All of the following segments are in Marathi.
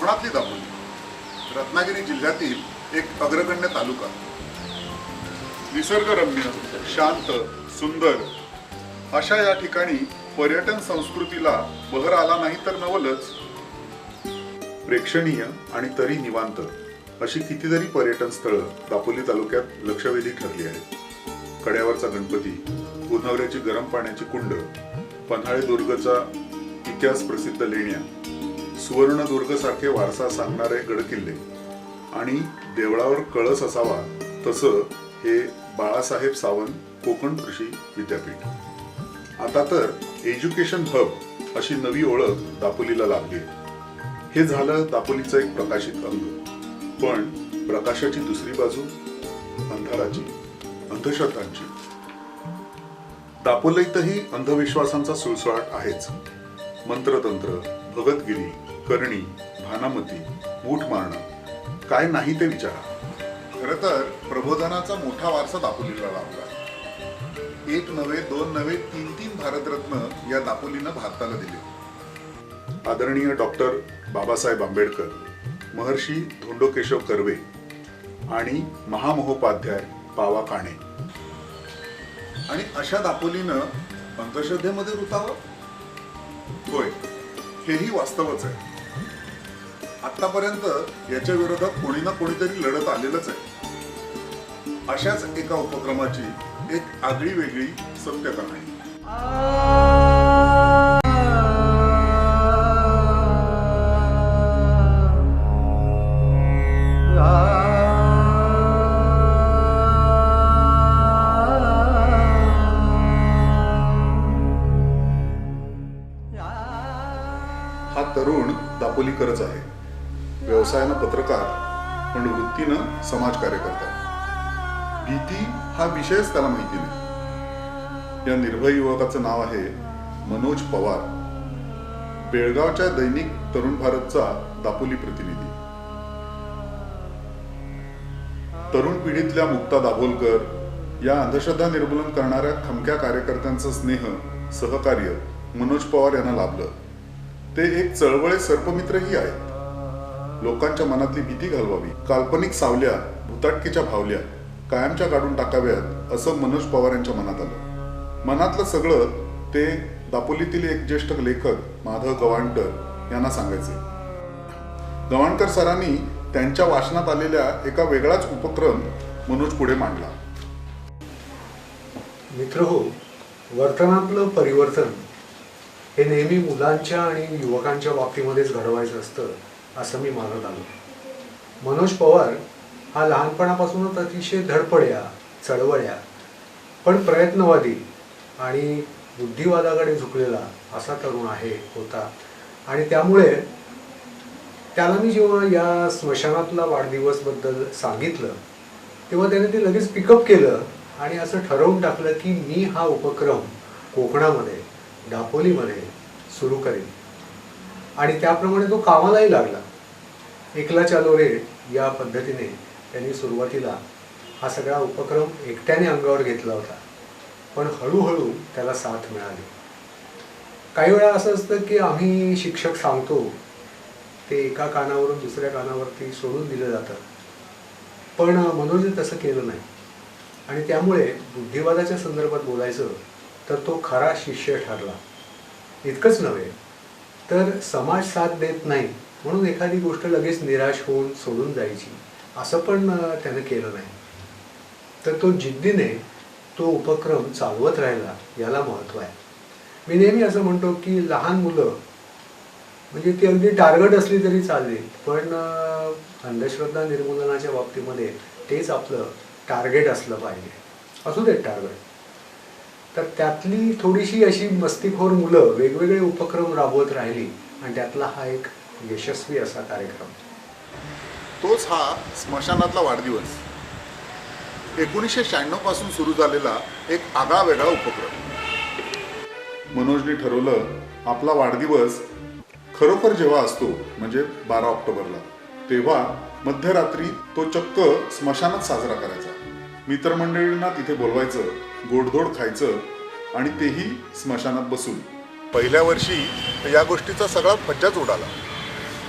कोकणातली दापोली रत्नागिरी जिल्ह्यातील एक अग्रगण्य तालुका. निसर्गरम्य, शांत, सुंदर अशा या ठिकाणी पर्यटन संस्कृतीला बहर आला नाही तर नवलच. प्रेक्षणीय आणि तरी निवांत अशी कितीतरी पर्यटन स्थळं दापोली तालुक्यात लक्षवेधी ठरली आहेत. कड्यावरचा गणपती, गोदावऱ्याची गरम पाण्याची कुंड, पन्हाळे दुर्गचा इतिहास प्रसिद्ध लेण्या, सुवर्णदुर्ग सारखे वारसा सांगणारे गडकिल्ले आणि देवळावर कळस असावा तसं हे बाळासाहेब सावंत कोकण कृषी विद्यापीठ. आता तर एज्युकेशन हब अशी नवी ओळख दापोलीला लाभली. हे झालं दापोलीचं एक प्रकाशित अंग. पण प्रकाशाची दुसरी बाजू अंधाराची, अंधश्रद्धांची. दापोलीतही अंधविश्वासांचा सुळसुळाट आहेच. मंत्रतंत्र, भगतगिरी, करणी, भानामती, मूठ मारणं, काय नाही ते विचारा. खरं तर प्रबोधनाचा मोठा वारसा दापोलीला लाभला. एक नव्हे, दोन नव्हे, तीन भारतरत्न या दापोलीनं भारताला दिले. आदरणीय डॉक्टर बाबासाहेब आंबेडकर, महर्षी धोंडोकेशव कर्वे आणि महामहोपाध्याय पावा काणे. आणि अशा दापोलीनं अंधश्रद्धेमध्ये रुतावं? होय, हेही वास्तवच आहे. आतापर्यंत याच्या विरोधात कोणी ना कोणीतरी लढत आलेलंच आहे. अशाच एका उपक्रमाची एक आगळी वेगळी सत्य कहाणी. हा तरुण दापोलीकरच आहे. व्यवसायानं पत्रकार, पण वृत्तीनं समाजकार्यकर्ता. भीती हा विषयच त्याला माहिती नाही. या निर्भय युवकाचं नाव आहे मनोज पवार. बेळगावच्या दैनिक तरुण भारतचा दापोली प्रतिनिधी. तरुण पिढीतल्या मुक्ता दाभोलकर या अंधश्रद्धा निर्मूलन करणाऱ्या खमक्या कार्यकर्त्यांचं स्नेह, सहकार्य मनोज पवार यांना लाभलं. ते एक चळवळे सर्पमित्रही आहेत. लोकांच्या मनातली भीती घालवावी, काल्पनिक सावल्या भुताटकीच्या भावल्या कायमच्या काढून टाकाव्यात असं मनोज पवार यांच्या मनात आलं. मनातलं सगळं ते दापोलीतील एक ज्येष्ठ लेखक माधव गवाणकर यांना सांगायचे. गवाणकर सरांनी त्यांच्या वाचनात आलेल्या एका वेगळाच उपक्रम मनोज पुढे मांडला. मित्रहो, वर्तनातलं परिवर्तन हे नेहमी मुलांच्या आणि युवकांच्या बाबतीमध्येच घडवायचं असतं असं मी मानत आलो. मनोज पवार हा लहानपणापासूनच अतिशय धडपड्या, चळवळ्या, पण प्रयत्नवादी आणि बुद्धिवादाकडे झुकलेला असा तरुण होता. आणि त्यामुळे त्याला मी जेव्हा या स्मशानातला वाढदिवसबद्दल सांगितलं तेव्हा त्याने ते लगेच पिकअप केलं आणि असं ठरवून टाकलं की मी हा उपक्रम कोकणामध्ये, दापोलीमध्ये सुरू करेन. आणि त्याप्रमाणे तो कामालाही लागला. एकला चालो रे या पद्धतीने त्यांनी सुरुवातीला हा सगळा उपक्रम एकट्याने अंगावर घेतला होता. पण हळूहळू त्याला साथ मिळाली. काही वेळा असं असतं की आम्ही शिक्षक सांगतो ते एका कानावरून दुसऱ्या कानावरती सोडून दिलं जातं. पण मनोजने तसं केलं नाही. आणि त्यामुळे बुद्धिवादाच्या संदर्भात बोलायचं तर तो खरा शिष्य ठरला. इतकंच नव्हे तर समाज साथ देत नाही म्हणून एखादी गोष्ट लगेच निराश होऊन सोडून जायची असं पण त्यानं केलं नाही. तर तो जिद्दीने तो उपक्रम चालवत राहिला, याला महत्त्व आहे. मी नेहमी असं म्हणतो की लहान मुलं म्हणजे ती अगदी टार्गेट असली तरी चालेल, पण अंधश्रद्धा निर्मूलनाच्या बाबतीमध्ये तेच आपलं टार्गेट असलं पाहिजे. असू देत टार्गेट. तर त्यातली थोडीशी अशी मस्तीखोर मुलं वेगवेगळे उपक्रम राबवत राहिली आणि त्यातला हा एक यशस्वी असा कार्यक्रम. तोच हा स्मशानातला वाढदिवस. 1996 पासून सुरू झालेला एक आगळा वेगळा उपक्रम. मनोजने ठरवलं आपला वाढदिवस खरोखर जेव्हा असतो म्हणजे 12 ऑक्टोबरला, तेव्हा मध्यरात्री तो चक्क स्मशानात साजरा करायचा. मित्रमंडळींना तिथे बोलवायचं, गोडधोड खायचं आणि तेही स्मशानात बसून. पहिल्या वर्षी या गोष्टीचा सगळा फज्जाच उडाला.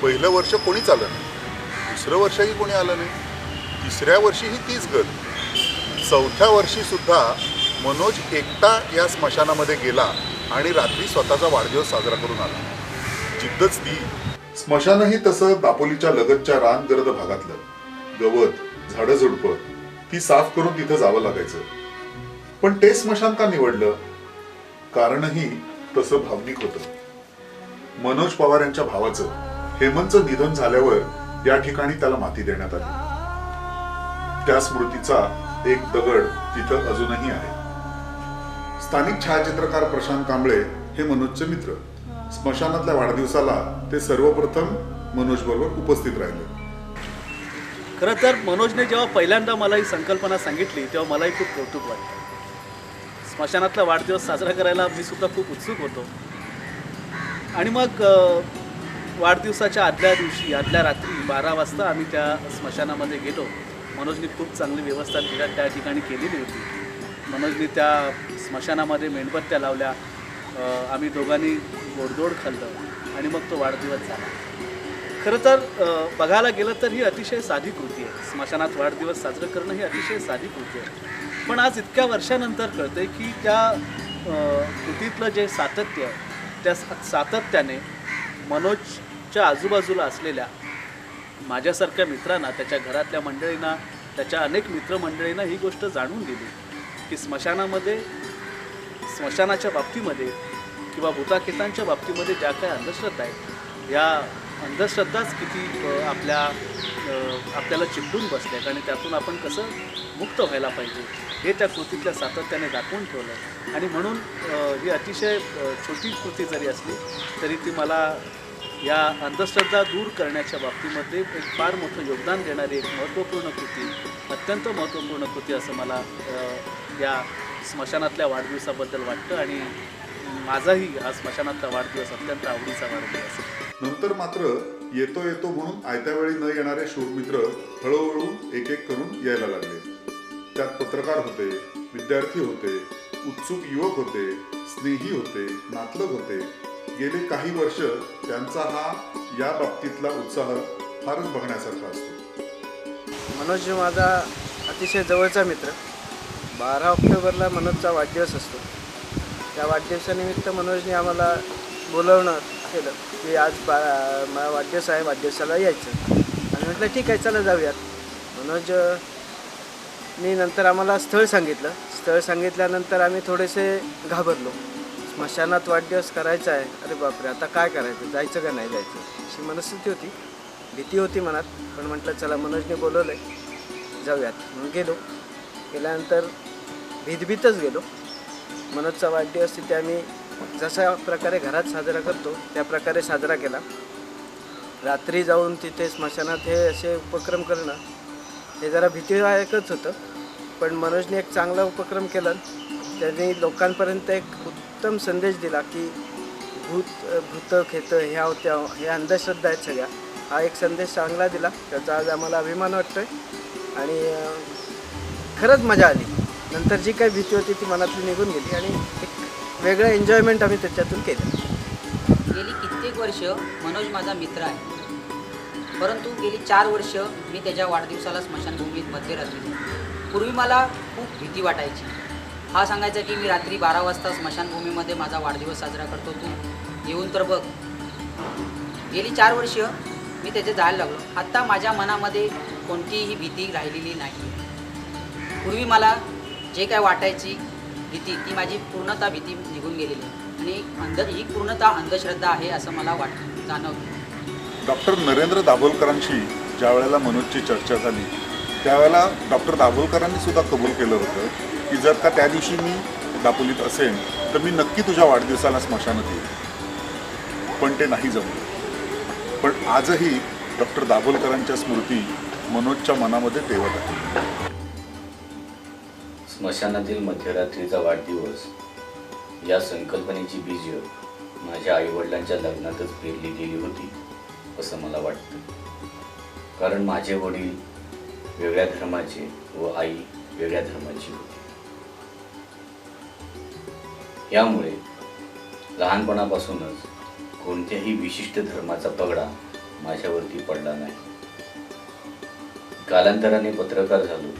पहिलं वर्ष कोणीच आलं नाही, दुसरं वर्षही कोणी आलं नाही, तिसऱ्या वर्षीही तीच गत, चौथ्या वर्षी सुद्धा मनोज एकटा या स्मशानामध्ये गेला आणि रात्री स्वतःचा वाढदिवस साजरा करून आला. जिद्दच ती. स्मशानही तसं दापोलीच्या लगतच्या रानगर्द भागातलं. गवत, झाडं झुडपं ती साफ करून तिथं जावं लागायचं. पण ते स्मशान का निवडलं? कारणही तसं भावनिक होतं. मनोज पवार यांच्या भावाचं हेमंतचं निधन झाल्यावर या ठिकाणी त्याला माती देण्यात आली. त्या स्मृतीचा एक दगड तिथं अजूनही आहे. स्थानिक छायाचित्रकार प्रशांत कांबळे हे मनोजचे मित्र. स्मशानातल्या वाढदिवसाला ते सर्वप्रथम मनोज बरोबर उपस्थित राहिले. खरं तर मनोजने जेव्हा पहिल्यांदा मला ही संकल्पना सांगितली तेव्हा मलाही खूप कौतुक वाटलं. स्मशानातला वाढदिवस साजरा करायला मी सुद्धा खूप उत्सुक होतो. आणि मग वाढदिवसाच्या आदल्या दिवशी आदल्या रात्री 12 वाजता आम्ही त्या स्मशानामध्ये गेलो. मनोजने खूप चांगली व्यवस्था त्या ठिकाणी केलेली होती. मनोजने त्या स्मशानामध्ये मेणबत्त्या लावल्या. आम्ही दोघांनी गोडधोड खाल्लं आणि मग तो वाढदिवस झाला. खरं तर बघायला गेलं तर ही अतिशय साधी कृती आहे. स्मशानात वाढदिवस साजरं करणं ही अतिशय साधी कृती आहे. पण आज इतक्या वर्षानंतर कळतंय की त्या कृतीतलं जे सातत्य आहे त्या सातत्याने मनोजच्या आजूबाजूला असलेल्या माझ्यासारख्या मित्रांना, त्याच्या घरातल्या मंडळींना, त्याच्या अनेक मित्रमंडळींना ही गोष्ट जाणून दिली की स्मशानाच्या बाबतीमध्ये किंवा भूताखेतांच्या बाबतीमध्ये ज्या काही अंधश्रद्धा आहेत या अंधश्रद्धाच किती आपल्याला चिकटून बसल्यात आणि त्यातून आपण कसं मुक्त व्हायला पाहिजे हे त्या कृतीतल्या सातत्याने दाखवून ठेवलं आहे. आणि म्हणून ही अतिशय छोटी कृती जरी असली तरी ती मला या अंधश्रद्धा दूर करण्याच्या बाबतीमध्ये एक फार मोठं योगदान देणारी एक महत्त्वपूर्ण कृती, अत्यंत महत्त्वपूर्ण कृती असं मला या स्मशानातल्या वाढदिवसाबद्दल वाटतं. आणि माझाही हा स्मशानातला वाढदिवस अत्यंत आवडीचा वाढदिवस आहे. नंतर मात्र येतो म्हणून आयत्या वेळी न येणारे शूरमित्र हळूहळू एक एक करून यायला लागले. त्यात पत्रकार होते, विद्यार्थी होते, उत्सुक युवक होते, स्नेही होते, नातलग होते. गेले काही वर्ष त्यांचा हा या बाबतीतला उत्साह फारच बघण्यासारखा असतो. मनोज माझा अतिशय जवळचा मित्र. 12 ऑक्टोबरला मनोजचा वाढदिवस असतो. त्या वाढदिवसानिमित्त मनोजने आम्हाला बोलवणं केलं की आज माझा वाढदिवस आहे, वाढदिवसाला यायचं. आणि म्हटलं ठीक आहे, चला जाऊयात. मनोजनी नंतर आम्हाला स्थळ सांगितलं. स्थळ सांगितल्यानंतर आम्ही थोडेसे घाबरलो. स्मशानात वाढदिवस करायचा आहे, अरे बापरे आता काय करायचं, जायचं का नाही जायचं अशी मनस्थिती होती, भीती होती मनात. पण म्हटलं चला मनोजने बोलवलं आहे जाऊयात म्हणून गेलो. गेल्यानंतर भीतभीतच गेलो. मनोजचा वाढदिवस तिथे आम्ही जशा प्रकारे घरात साजरा करतो त्या प्रकारे साजरा केला. रात्री जाऊन तिथे स्मशानात हे असे उपक्रम करणं हे जरा भीतीदायकच होतं. पण मनोजने एक चांगला उपक्रम केला. त्यांनी लोकांपर्यंत एक उत्तम संदेश दिला की भूत खेतं ह्या होत्या, हे अंधश्रद्धा आहेत सगळ्या. हा एक संदेश चांगला दिला, त्याचा आज आम्हाला अभिमान वाटतो आहे. आणि खरंच मजा आली. नंतर जी काही भीती होती ती मनातली निघून गेली आणि एक वेगळं एन्जॉयमेंट आम्ही त्याच्यातून केलं. गेली कित्येक वर्ष मनोज माझा मित्र आहे, परंतु गेली 4 वर्ष मी त्याच्या वाढदिवसाला स्मशानभूमीत मध्यरात्री. पूर्वी मला खूप भीती वाटायची. हा सांगायचा की मी रात्री 12 वाजता स्मशानभूमीमध्ये माझा वाढदिवस साजरा करतो, तू येऊन तर बघ. गेली 4 वर्ष मी त्याचे जायला लागलो. आत्ता माझ्या मनामध्ये कोणतीही भीती राहिलेली नाही. पूर्वी मला जे काय वाटायची भीती ती माझी पूर्णतः भीती निघून गेलेली आणि ही पूर्णतः अंधश्रद्धा आहे असं मला जाणवतं. डॉक्टर नरेंद्र दाभोलकरांशी ज्या वेळेला मनोजची चर्चा झाली त्यावेळेला डॉक्टर दाभोलकरांनी सुद्धा कबूल केलं होतं की जर का त्या दिवशी मी दापोलीत असेन तर मी नक्की तुझ्या वाढदिवसाला स्मशानात येईन. पण ते नाही जमलं. पण आजही डॉक्टर दाभोलकरांच्या स्मृती मनोजच्या मनामध्ये तेवत आहे. स्मशानातील मध्यरात्रीचा वाढदिवस या संकल्पनेची बीज माझ्या आईवडिलांच्या लग्नातच पेरली गेली होती असं मला वाटतं. कारण माझे वडील वेगळ्या धर्माचे व आई वेगळ्या धर्माची होती. यामुळे लहानपणापासूनच कोणत्याही विशिष्ट धर्माचा पगडा माझ्यावरती पडला नाही. कालांतराने पत्रकार झालो.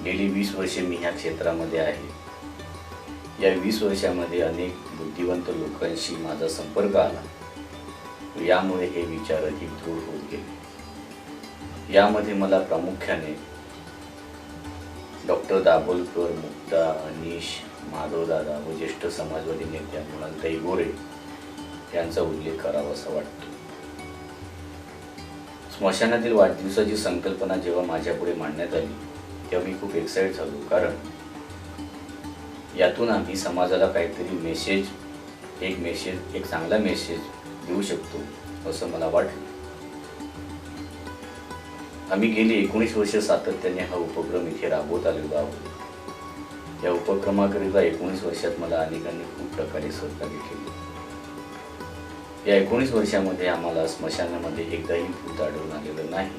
गेली 20 वर्षे मी ह्या क्षेत्रामध्ये आहे. या 20 वर्षामध्ये अनेक बुद्धिवंत लोकांशी माझा संपर्क आला. यामुळे हे विचार अधिक दृढ होत गेले. यामध्ये मला प्रामुख्याने डॉक्टर दाभोलकर, मुक्ता, अनिश, माधवदादा व ज्येष्ठ समाजवादी नेत्या मृणालताई गोरे यांचा उल्लेख करावासा वाटतो. स्मशानातील वाढदिवसाची संकल्पना जेव्हा माझ्यापुढे मांडण्यात आली तेव्हा मी खूप एक्साइट झालो, कारण यातून आम्ही समाजाला काहीतरी एक चांगला मेसेज देऊ शकतो असं मला वाटलं. आम्ही गेली 19 वर्ष सातत्याने हा उपक्रम इथे राबवत आलेलो आहोत. या उपक्रमाकरिता 19 वर्षात मला अनेकांनी खूप प्रकारे सहकार्य केले. या 19 वर्षामध्ये आम्हाला स्मशानामध्ये एकदाही भूत आढळून आलेलं नाही.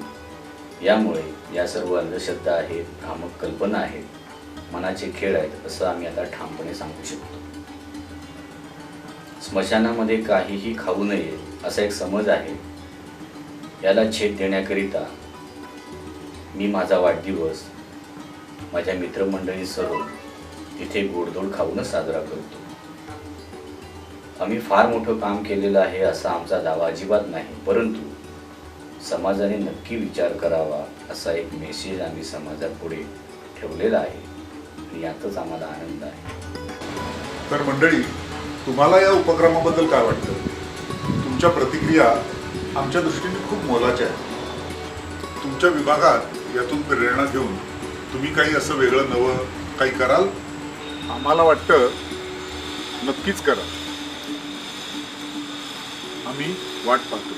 यामुळे या सर्व अंधश्रद्धा आहेत, भ्रामक कल्पना आहेत, मनाचे खेळ आहेत असं आम्ही आता ठामपणे सांगू शकतो. स्मशानामध्ये काहीही खाऊ नये असा एक समज आहे. याला छेद देण्याकरिता मी माझा वाढदिवस माझ्या मित्रमंडळीसह तिथे गोडधोड खाऊनच साजरा करतो. आम्ही फार मोठं काम केलेलं आहे असा आमचा दावा अजिबात नाही, परंतु समाजाने नक्की विचार करावा असा एक मेसेज आम्ही समाजापुढे ठेवलेला आहे आणि यातच आम्हाला आनंद आहे. तर मंडळी, तुम्हाला या उपक्रमाबद्दल काय वाटतं? तुमच्या प्रतिक्रिया आमच्या दृष्टीने खूप मोलाच्या आहेत. तुमच्या विभागात यातून प्रेरणा घेऊन तुम्ही काही असं वेगळं नवं काही कराल? आम्हाला वाटतं नक्कीच करा. आम्ही वाट पाहतो.